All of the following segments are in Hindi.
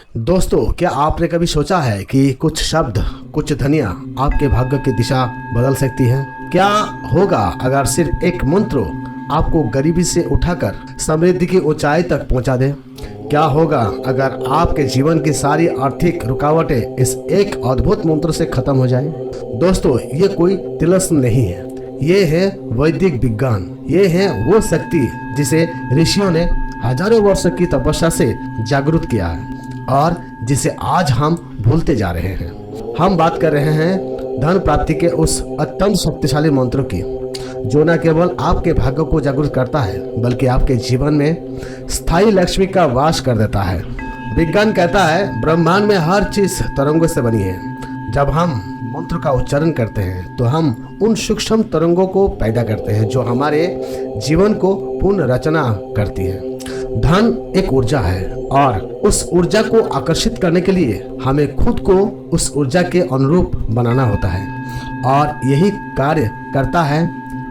दोस्तों, क्या आपने कभी सोचा है कि कुछ शब्द, कुछ ध्वनियाँ आपके भाग्य की दिशा बदल सकती हैं? क्या होगा अगर सिर्फ एक मंत्र आपको गरीबी से उठाकर समृद्धि की ऊंचाई तक पहुंचा दे? क्या होगा अगर आपके जीवन की सारी आर्थिक रुकावटें इस एक अद्भुत मंत्र से खत्म हो जाए? दोस्तों, ये कोई तिलस्म नहीं है, ये है वैदिक विज्ञान। ये है वो शक्ति जिसे ऋषियों ने हजारों वर्षों की तपस्या से जागरूक किया है और जिसे आज हम भूलते जा रहे हैं। हम बात कर रहे हैं धन प्राप्ति के उस अत्यंत शक्तिशाली मंत्र की, जो न केवल आपके भाग्य को जागरूक करता है बल्कि आपके जीवन में स्थायी लक्ष्मी का वास कर देता है। विज्ञान कहता है ब्रह्मांड में हर चीज तरंगों से बनी है। जब हम मंत्र का उच्चारण करते हैं तो हम उन सूक्ष्म तरंगों को पैदा करते हैं जो हमारे जीवन को पुनर्रचना करती है। धन एक ऊर्जा है और उस ऊर्जा को आकर्षित करने के लिए हमें खुद को उस ऊर्जा के अनुरूप बनाना होता है और यही कार्य करता है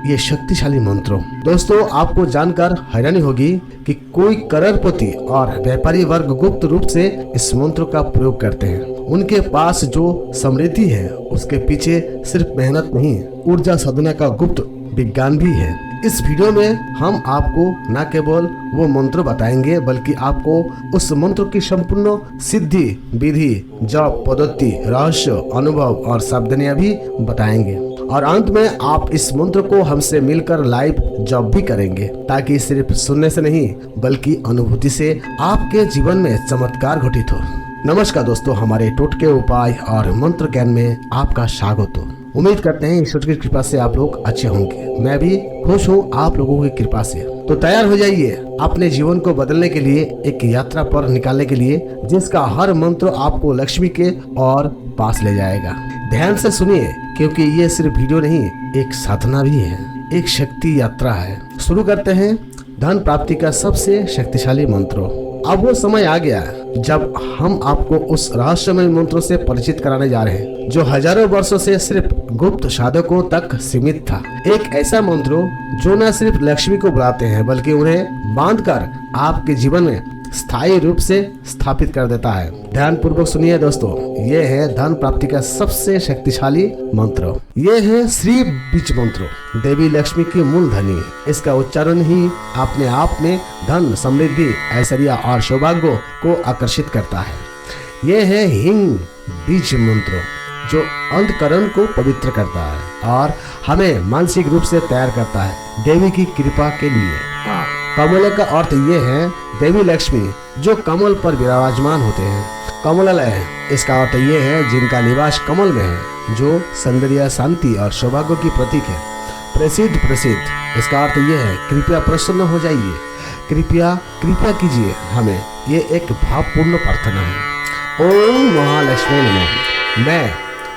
ये शक्तिशाली मंत्र। दोस्तों, आपको जानकर हैरानी होगी कि कोई करोड़पति और व्यापारी वर्ग गुप्त रूप से इस मंत्र का प्रयोग करते हैं। उनके पास जो समृद्धि है उसके पीछे सिर्फ मेहनत नहीं, ऊर्जा साधना का गुप्त विज्ञान भी है। इस वीडियो में हम आपको न केवल वो मंत्र बताएंगे बल्कि आपको उस मंत्र की संपूर्ण सिद्धि, विधि, जप, पद्धति, रहस्य, अनुभव और सावधानियां भी बताएंगे और अंत में आप इस मंत्र को हमसे मिलकर लाइव जप भी करेंगे ताकि सिर्फ सुनने से नहीं बल्कि अनुभूति से आपके जीवन में चमत्कार घटित हो। नमस्कार दोस्तों, हमारे टोटके उपाय और मंत्र ज्ञान में आपका स्वागत हो। उम्मीद करते हैं ईश्वर की कृपा से आप लोग अच्छे होंगे। मैं भी खुश हूँ आप लोगों की कृपा से। तो तैयार हो जाइए अपने जीवन को बदलने के लिए, एक यात्रा पर निकालने के लिए जिसका हर मंत्र आपको लक्ष्मी के और पास ले जाएगा। ध्यान से सुनिए क्योंकि ये सिर्फ वीडियो नहीं, एक साधना भी है, एक शक्ति यात्रा है। शुरू करते हैं धन प्राप्ति का सबसे शक्तिशाली मंत्र। अब वो समय आ गया जब हम आपको उस रहस्यमय मंत्र से परिचित कराने जा रहे हैं जो हजारों वर्षों से सिर्फ गुप्त साधकों तक सीमित था। एक ऐसा मंत्र जो न सिर्फ लक्ष्मी को बुलाते हैं बल्कि उन्हें बांधकर आपके जीवन में स्थायी रूप से स्थापित कर देता है। ध्यान पूर्वक सुनिए दोस्तों, ये है धन प्राप्ति का सबसे शक्तिशाली मंत्र। ये है श्री बीज मंत्र, देवी लक्ष्मी की मूल ध्वनि। इसका उच्चारण ही अपने आप में धन, समृद्धि, ऐश्वर्य और सौभाग्य को आकर्षित करता है। ये है हिंग बीज मंत्र जो अंतकरण को पवित्र करता है और हमें मानसिक रूप से तैयार करता है देवी की कृपा के लिए। कमल का अर्थ ये है देवी लक्ष्मी जो कमल पर विराजमान होते हैं। कमलालय, इसका अर्थ ये है जिनका निवास कमल में है, जो सौंदर्य, शांति और सौभाग्य की प्रतीक है। प्रसिद्ध, इसका अर्थ ये है कृपया प्रसन्न हो जाइए, कृपया कीजिए हमें। ये एक भावपूर्ण प्रार्थना है। ओम महालक्ष्मी नमः। मैं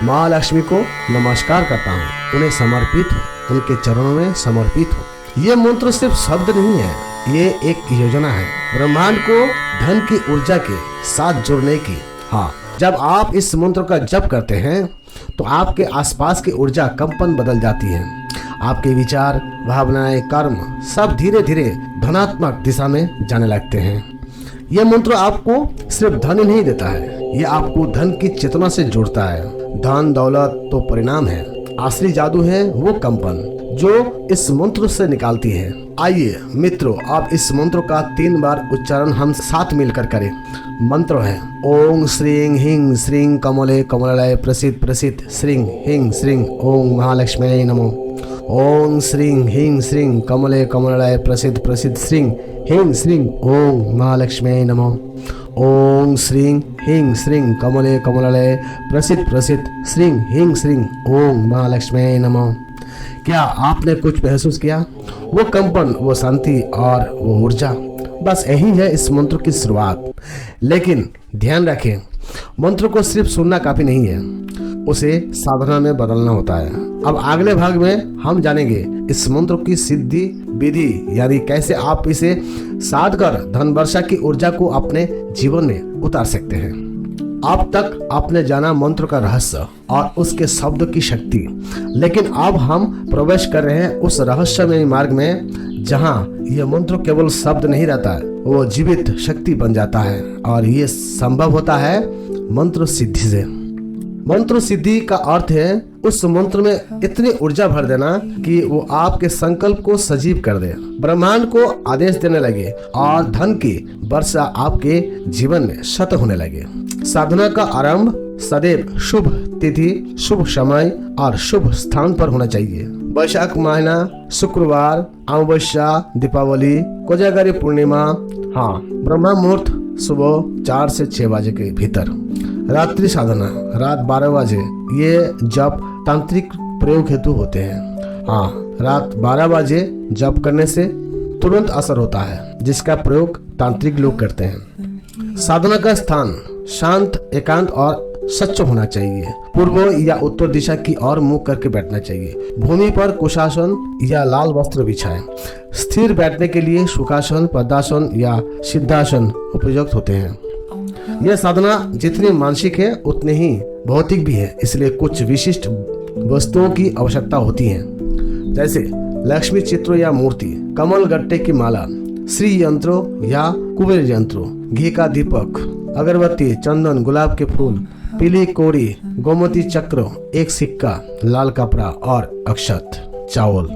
महालक्ष्मी को नमस्कार करता हूँ, उन्हें समर्पित हूँ, उनके चरणों में समर्पित हूँ। ये मंत्र सिर्फ शब्द नहीं है, ये एक योजना है ब्रह्मांड को धन की ऊर्जा के साथ जोड़ने की। हाँ, जब आप इस मंत्र का जप करते हैं तो आपके आसपास की ऊर्जा कंपन बदल जाती है। आपके विचार, भावनाएं, कर्म सब धीरे धीरे धनात्मक दिशा में जाने लगते हैं। यह मंत्र आपको सिर्फ धन नहीं देता है, ये आपको धन की चेतना से जोड़ता है। धन दौलत तो परिणाम है, असली जादू है वो कंपन जो इस मंत्र से निकालती है। आइए मित्रों, आप इस मंत्र का 3 बार उच्चारण हम साथ मिलकर करें। मंत्र है ओम श्रीं ह्रीं श्रीं कमले कमलालय प्रसिद्ध श्रीं ह्रीं श्रीं ओम महालक्ष्मी नमो। ओम श्रीं ह्रीं श्रीं कमले कमलालय प्रसिद्ध श्रीं ह्रीं श्रीं ओम महालक्ष्मी नमो। ओम श्रीं ह्रीं श्रीं कमले कमलालय प्रसिद्ध श्रीं ह्रीं श्रीं ओम महालक्ष्मी नमो। क्या आपने कुछ महसूस किया? वो कंपन, वो शांति और वो ऊर्जा, बस यही है इस मंत्र की शुरुआत। लेकिन ध्यान रखें, मंत्र को सिर्फ सुनना काफी नहीं है, उसे साधना में बदलना होता है। अब अगले भाग में हम जानेंगे इस मंत्र की सिद्धि, विधि, यानी कैसे आप इसे साध कर धन वर्षा की ऊर्जा को अपने जीवन में उतार सकते हैं। अब तक आपने जाना मंत्र का रहस्य और उसके शब्द की शक्ति, लेकिन अब हम प्रवेश कर रहे हैं उस रहस्यमय मार्ग में जहाँ यह मंत्र केवल शब्द नहीं रहता है, वो जीवित शक्ति बन जाता है और ये संभव होता है मंत्र सिद्धि से। मंत्र सिद्धि का अर्थ है उस मंत्र में इतनी ऊर्जा भर देना कि वो आपके संकल्प को सजीव कर दे, ब्रह्मांड को आदेश देने लगे और धन की वर्षा आपके जीवन में शत होने लगे। साधना का आरंभ सदैव शुभ तिथि, शुभ समय और शुभ स्थान पर होना चाहिए। वैशाख महीना, शुक्रवार, अमावस्या, दीपावली, कोजागरी पूर्णिमा, हाँ, ब्रह्म मुहूर्त सुबह 4 से 6 बजे के भीतर। रात्रि साधना रात 12 बजे, ये जप तांत्रिक प्रयोग हेतु होते हैं। हाँ, रात 12 बजे जप करने से तुरंत असर होता है, जिसका प्रयोग तांत्रिक लोग करते हैं। साधना का स्थान शांत, एकांत और स्वच्छ होना चाहिए। पूर्व या उत्तर दिशा की ओर मुख करके बैठना चाहिए। भूमि पर कुशासन या लाल वस्त्र बिछाएं। स्थिर बैठने के लिए सुखासन, पद्मासन या सिद्धासन उपयुक्त होते हैं। यह साधना जितनी मानसिक है उतनी ही भौतिक भी है, इसलिए कुछ विशिष्ट वस्तुओं की आवश्यकता होती है, जैसे लक्ष्मी चित्र या मूर्ति, कमल गट्टे की माला, श्री यंत्रों या कुबेर यंत्रों, घी का दीपक, अगरबत्ती, चंदन, गुलाब के फूल, पीली कोड़ी, गोमती चक्र, एक सिक्का, लाल कपड़ा और अक्षत, चावल।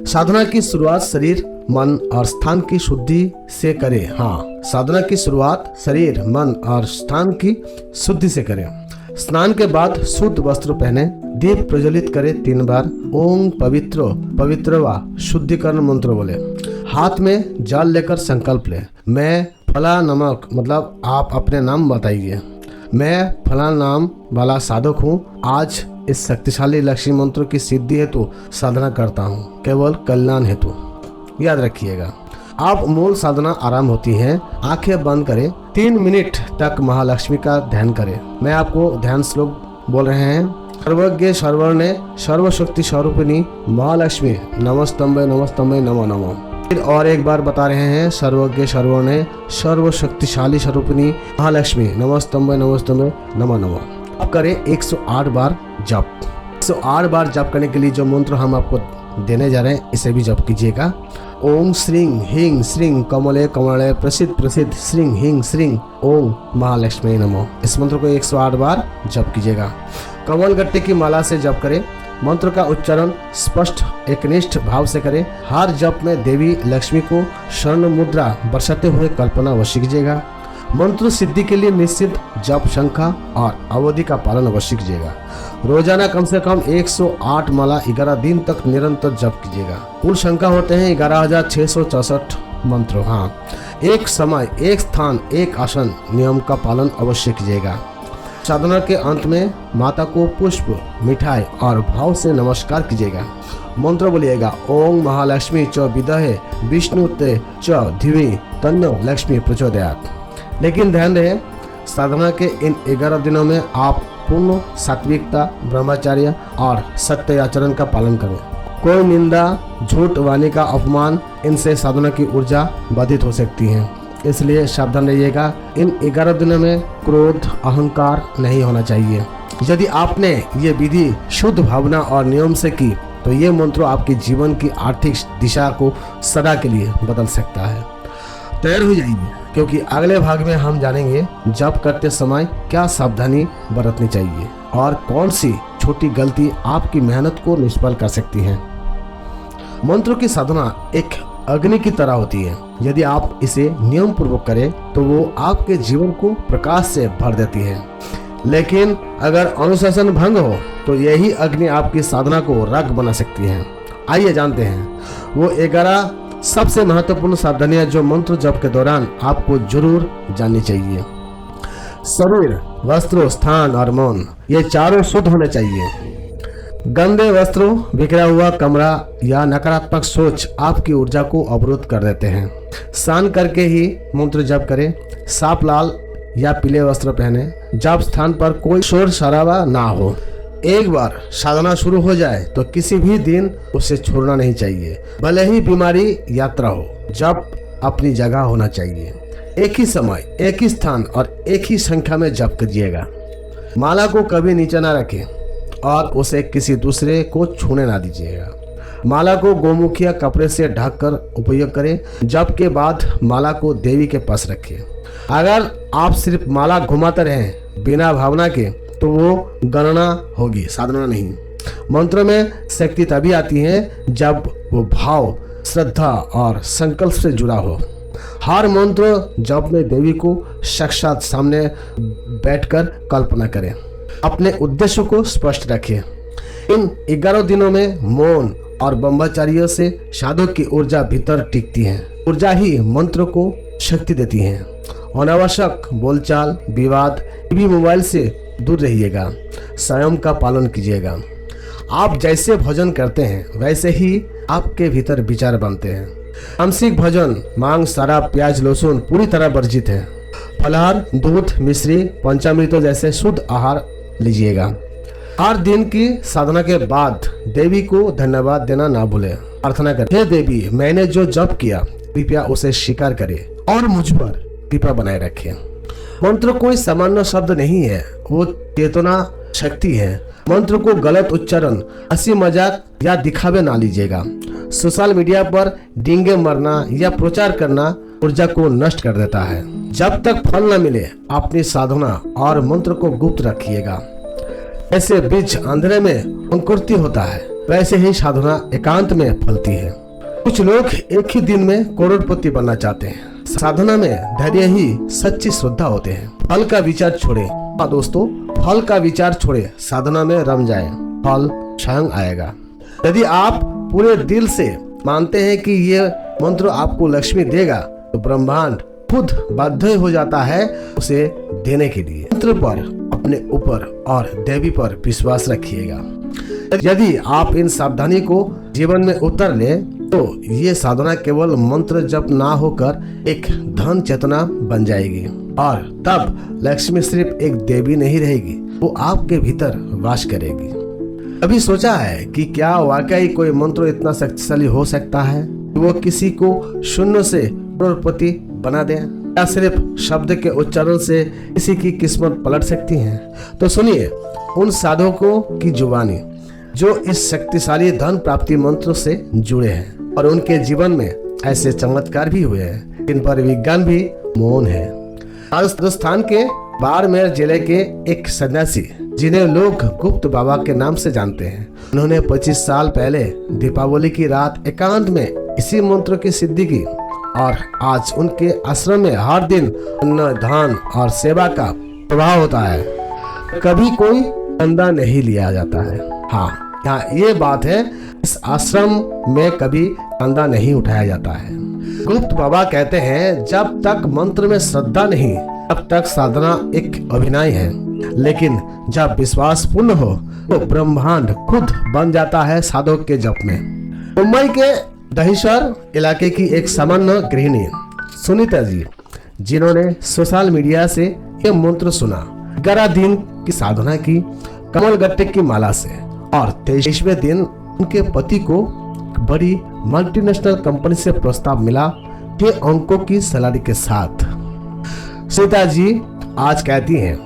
साधना की शुरुआत शरीर, मन और स्थान की शुद्धि से करें। हाँ, साधना की शुरुआत शरीर, मन और स्थान की शुद्धि से करें। स्नान के बाद शुद्ध वस्त्र पहने, दीप प्रज्वलित करें 3 बार, ओम पवित्र पवित्र व शुद्धिकरण मंत्र बोले। हाथ में जल लेकर संकल्प ले, मैं फला नमक, मतलब आप अपने नाम बताइए, मैं फला नाम वाला साधक हूँ, आज इस शक्तिशाली लक्ष्मी मंत्र की सिद्धि हेतु साधना करता हूँ, केवल कल्याण हेतु। याद रखिएगा, आप मूल साधना आराम होती है। आंखें बंद करें, 3 मिनट तक महालक्ष्मी का ध्यान करें। मैं आपको ध्यान श्लोक बोल रहे हैं। सर्वज्ञ सर्वर्णे सर्वशक्ति स्वरूपिणी महालक्ष्मी नमस्तंबे नमस्तंबे नमो नमो। फिर और एक बार बता रहे हैं, सर्वज्ञ सर्वर्णे सर्वशक्तिशाली स्वरूपिणी महालक्ष्मी नमस्तंबे नमस्तंबे नमो नमो। अब करें 108 बार जप। 108 बार जप करने के लिए जो मंत्र हम आपको देने जा रहे हैं, इसे भी जप कीजिएगा। ओम श्रीं ह्रीं श्रीं कमले कमले प्रसिद्ध प्रसिद्ध श्रीं ह्रीं श्रीं ओम महालक्ष्मी नमो। इस मंत्र को 108 बार जप कीजिएगा। कमल गट्टे की माला से जप करें। मंत्र का उच्चारण स्पष्ट एकनिष्ठ भाव से करें। हर जप में देवी लक्ष्मी को स्वर्ण मुद्रा बरसाते हुए कल्पना अवश्य कीजिएगा। मंत्र सिद्धि के लिए निश्चित जप संख्या और अवधि का पालन अवश्य कीजिएगा। रोजाना कम से कम 108 माला 11 दिन तक निरंतर जप कीजिएगा। कुल संख्या होते हैं 11,664 मंत्र। हाँ, एक समय, एक स्थान, एक आसन नियम का पालन अवश्य कीजिएगा। साधना के अंत में माता को पुष्प, मिठाई और भाव से नमस्कार कीजिएगा। मंत्र बोलिएगा, ओम महालक्ष्मी च विदहे विष्णु ते च धिवी तन्नो लक्ष्मी प्रचोदयात्। लेकिन ध्यान रहे, साधना के इन 11 दिनों में आप पूर्ण सात्विकता, ब्रह्मचर्य और सत्य आचरण का पालन करें। कोई निंदा, झूठ, वाणी का अपमान, इनसे साधना की ऊर्जा बाधित हो सकती है, इसलिए सावधान रहिएगा। इन 11 दिनों में क्रोध, अहंकार नहीं होना चाहिए। यदि आपने ये विधि शुद्ध भावना और नियम से की तो ये मंत्र आपके जीवन की आर्थिक दिशा को सदा के लिए बदल सकता है। तैयार हो जाइए, क्योंकि अगले भाग में हम जानेंगे जप करते समय क्या सावधानी बरतनी चाहिए और कौन सी छोटी गलती आपकी मेहनत को निष्फल कर सकती है। मंत्र की साधना एक अग्नि की तरह होती है। यदि आप इसे नियम पूर्वक करें तो वो आपके जीवन को प्रकाश से भर देती है, लेकिन अगर अनुशासन भंग हो तो यही अग्नि आपकी साधना को राख बना सकती है। आइए जानते हैं वो 11 सबसे महत्वपूर्ण सावधानियां जो मंत्र जप के दौरान आपको जरूर जाननी चाहिए। शरीर, वस्त्रों, स्थान और मन, ये चारों शुद्ध होने चाहिए। गंदे वस्त्रों, बिखरा हुआ कमरा या नकारात्मक सोच आपकी ऊर्जा को अवरुद्ध कर देते हैं। स्नान करके ही मंत्र जप करें। साफ लाल या पीले वस्त्र पहने। जप स्थान पर कोई शोर शराबा ना हो। एक बार साधना शुरू हो जाए तो किसी भी दिन उसे छोड़ना नहीं चाहिए, भले ही बीमारी यात्रा हो। जप अपनी जगह होना चाहिए। एक ही समय, एक ही स्थान और एक ही संख्या में जप कीजिएगा। माला को कभी नीचे ना रखें और उसे किसी दूसरे को छूने ना दीजिएगा। माला को गोमुखिया कपड़े से ढककर उपयोग करें। जप के बाद माला को देवी के पास रखें। अगर आप सिर्फ माला घुमाते रहें बिना भावना के तो वो गणना होगी, साधना नहीं। मंत्र में शक्ति तभी आती है जब वो भाव, श्रद्धा और संकल्प से जुड़ा हो। हर मंत्र जप में देवी को साक्षात सामने बैठकर कल्पना करें। अपने उद्देश्य को स्पष्ट रखें। इन 11 दिनों में मौन और ब्रह्मचर्य से साधक की ऊर्जा भीतर टिकती है। ऊर्जा ही मंत्र को शक्ति देती है। अनावश्यक बोलचाल, विवाद, टीवी, मोबाइल से दूर रहिएगा। संयम का पालन कीजिएगा। आप जैसे भोजन करते हैं वैसे ही आपके भीतर विचार बनते हैं। आंशिक भोजन, मांस, शराब, प्याज, लहसुन पूरी तरह वर्जित है। फलाहार, दूध, मिश्री, पंचामृतों जैसे शुद्ध आहार लीजिएगा। हर दिन की साधना के बाद देवी को धन्यवाद देना ना भूलें। प्रार्थना करें, हे देवी, मैंने जो जप किया कृपया उसे स्वीकार करे और मुझ पर कृपा बनाए रखें। मंत्र कोई सामान्य शब्द नहीं है, वो चेतना शक्ति है। मंत्र को गलत उच्चारण, हंसी मजाक या दिखावे ना लीजिएगा। सोशल मीडिया पर डींगे मारना या प्रचार करना ऊर्जा को नष्ट कर देता है। जब तक फल न मिले अपनी साधना और मंत्र को गुप्त रखिएगा। ऐसे बीज अंधेरे में अंकुरित होता है, वैसे ही साधना एकांत में फलती है। कुछ लोग एक ही दिन में करोड़पति बनना चाहते हैं। साधना में धैर्य ही सच्ची श्रद्धा होते हैं। फल का विचार छोड़े। हाँ दोस्तों, फल का विचार छोड़े, साधना में रम जाए, फल स्वयं आएगा। यदि आप पूरे दिल से मानते हैं कि ये मंत्र आपको लक्ष्मी देगा तो ब्रह्मांड खुद बाध्य हो जाता है उसे देने के लिए। मंत्र पर, अपने ऊपर और देवी पर विश्वास रखिएगा। यदि आप इन सावधानी को जीवन में उतर ले तो ये साधना केवल मंत्र जप ना होकर एक धन चेतना बन जाएगी और तब लक्ष्मी सिर्फ एक देवी नहीं रहेगी, वो आपके भीतर वास करेगी। अभी सोचा है कि क्या वाकई कोई मंत्र इतना शक्तिशाली हो सकता है कि वो किसी को शून्य से करोड़पति बना दे? क्या सिर्फ शब्द के उच्चारण से किसी की किस्मत पलट सकती है? तो सुनिए उन साधकों की जुबानी जो इस शक्तिशाली धन प्राप्ति मंत्र से जुड़े हैं और उनके जीवन में ऐसे चमत्कार भी हुए हैं जिन पर विज्ञान भी मौन है। राजस्थान के बाड़मेर जिले के एक सन्यासी जिन्हें लोग गुप्त बाबा के नाम से जानते हैं, उन्होंने 25 साल पहले दीपावली की रात एकांत में इसी मंत्र की सिद्धि की और आज उनके आश्रम में हर दिन अन्न, दान और सेवा का प्रभाव होता है। कभी कोई चंदा नहीं लिया जाता है। हाँ, यहाँ ये बात है, इस आश्रम में कभी चंदा नहीं उठाया जाता है। गुप्त बाबा कहते हैं जब तक मंत्र में श्रद्धा नहीं तब तक साधना एक अभिनय है, लेकिन जब विश्वास पूर्ण हो तो ब्रह्मांड खुद बन जाता है साधक के जप में। मुंबई के दहिसर इलाके की एक सामान्य गृहिणी सुनीता जी, जिन्होंने सोशल मीडिया से ये मंत्र सुना, 11 दिन की साधना की कमल गट्टे की माला से और 23वें दिन उनके पति को बड़ी मल्टीनेशनल कंपनी से प्रस्ताव मिला के अंकों की सैलरी के साथ। सीता जी आज कहती हैं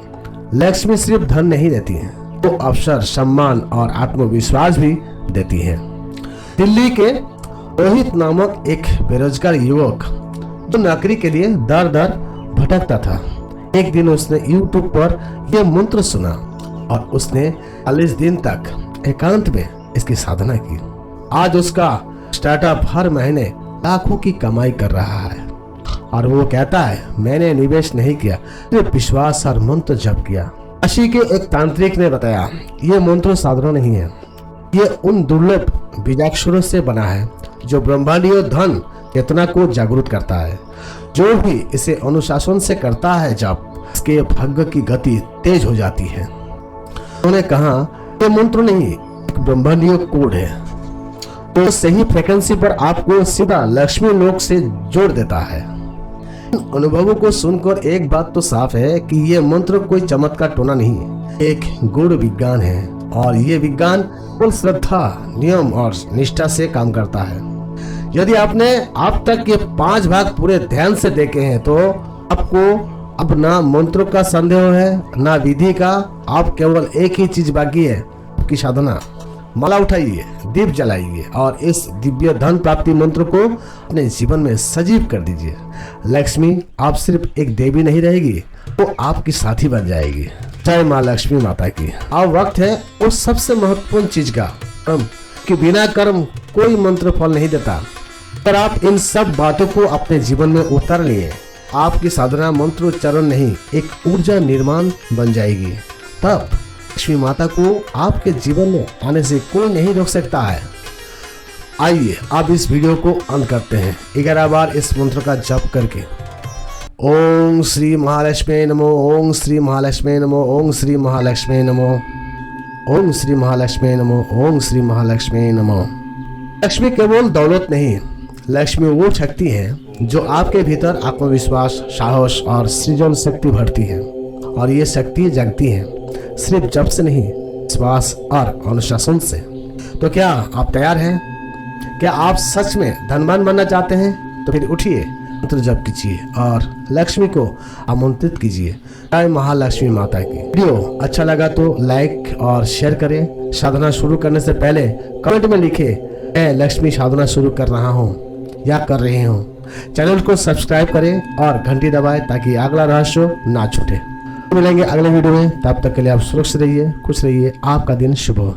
लक्ष्मी सिर्फ धन नहीं देती है, वो अवसर, सम्मान और आत्मविश्वास भी देती है। दिल्ली के रोहित नामक एक बेरोजगार युवक जो नौकरी के लिए दर दर भटकता था, एक दिन उसने YouTube पर यह मंत्र सुना और उसने 40 दिन तक एकांत में इसकी साधना की। आज उसका स्टार्टअप हर महीने लाखों की कमाई कर रहा है और वो कहता है मैंने निवेश नहीं किया, सिर्फ विश्वास और मंत्र जप किया। काशी के एक तांत्रिक ने बताया ये मंत्र साधना नहीं है, ये उन दुर्लभ बीजाक्षरों से बना है जो ब्रह्मांडीय धन चेतना को जागरूक करता है। जो भी इसे अनुशासन से करता है जब इसके भाग्य की गति तेज हो जाती है। उन्होंने कहा ये मंत्र नहीं, एक ब्रह्मांडीय कोड है, तो सही फ्रीक्वेंसी पर आपको सीधा लक्ष्मी लोक से जोड़ देता है। अनुभवों को सुनकर एक बात तो साफ है कि ये मंत्र कोई चमत्कार टोना नहीं, एक गूढ़ विज्ञान है और ये विज्ञान कुल श्रद्धा, नियम और निष्ठा से काम करता है। यदि आपने अब तक ये 5 भाग पूरे ध्यान से देखे हैं तो आपको अब ना मंत्रों का संदेह है ना विधि का। आप केवल एक ही चीज बाकी है, आपकी साधना। माला उठाइए, दीप जलाइए और इस दिव्य धन प्राप्ति मंत्र को अपने जीवन में सजीव कर दीजिए। लक्ष्मी आप सिर्फ एक देवी नहीं रहेगी, वो आपकी साथी बन जाएगी। जय माँ लक्ष्मी माता की। अब वक्त है उस सबसे महत्वपूर्ण चीज का, कर्म, कि बिना कर्म कोई मंत्र फल नहीं देता। अगर आप इन सब बातों को अपने जीवन में उतार लिए, आपकी साधना मंत्रोच्चारण नहीं, एक ऊर्जा निर्माण बन जाएगी। तब लक्ष्मी माता को आपके जीवन में आने से कोई नहीं रोक सकता है। आइए आप इस वीडियो को अंत करते हैं 11 बार इस मंत्र का जप करके। ओम श्री महालक्ष्मी नमो, ओम श्री महालक्ष्मी नमो, ओम श्री महालक्ष्मी नमो, ओम श्री महालक्ष्मी नमो, ओम श्री महालक्ष्मी नमो। लक्ष्मी केवल दौलत नहीं, लक्ष्मी वो शक्ति है जो आपके भीतर आत्मविश्वास, साहस और सृजन शक्ति भरती है। और ये शक्ति जगती है सिर्फ जप से नहीं, विश्वास और अनुशासन से। तो क्या आप तैयार हैं? क्या आप सच में धनवान बनना चाहते हैं? तो फिर उठिए, मंत्र जप कीजिए और लक्ष्मी को आमंत्रित कीजिए। जय महालक्ष्मी माता की। वीडियो अच्छा लगा तो लाइक और शेयर करें। साधना शुरू करने से पहले कमेंट में लिखे, मैं लक्ष्मी साधना शुरू कर रहा हूँ या कर रही हूँ। चैनल को सब्सक्राइब करें और घंटी दबाएं ताकि अगला रहस्य ना छूटे। मिलेंगे अगले वीडियो में, तब तक के लिए आप सुरक्षित रहिए, खुश रहिए। आपका दिन शुभ हो।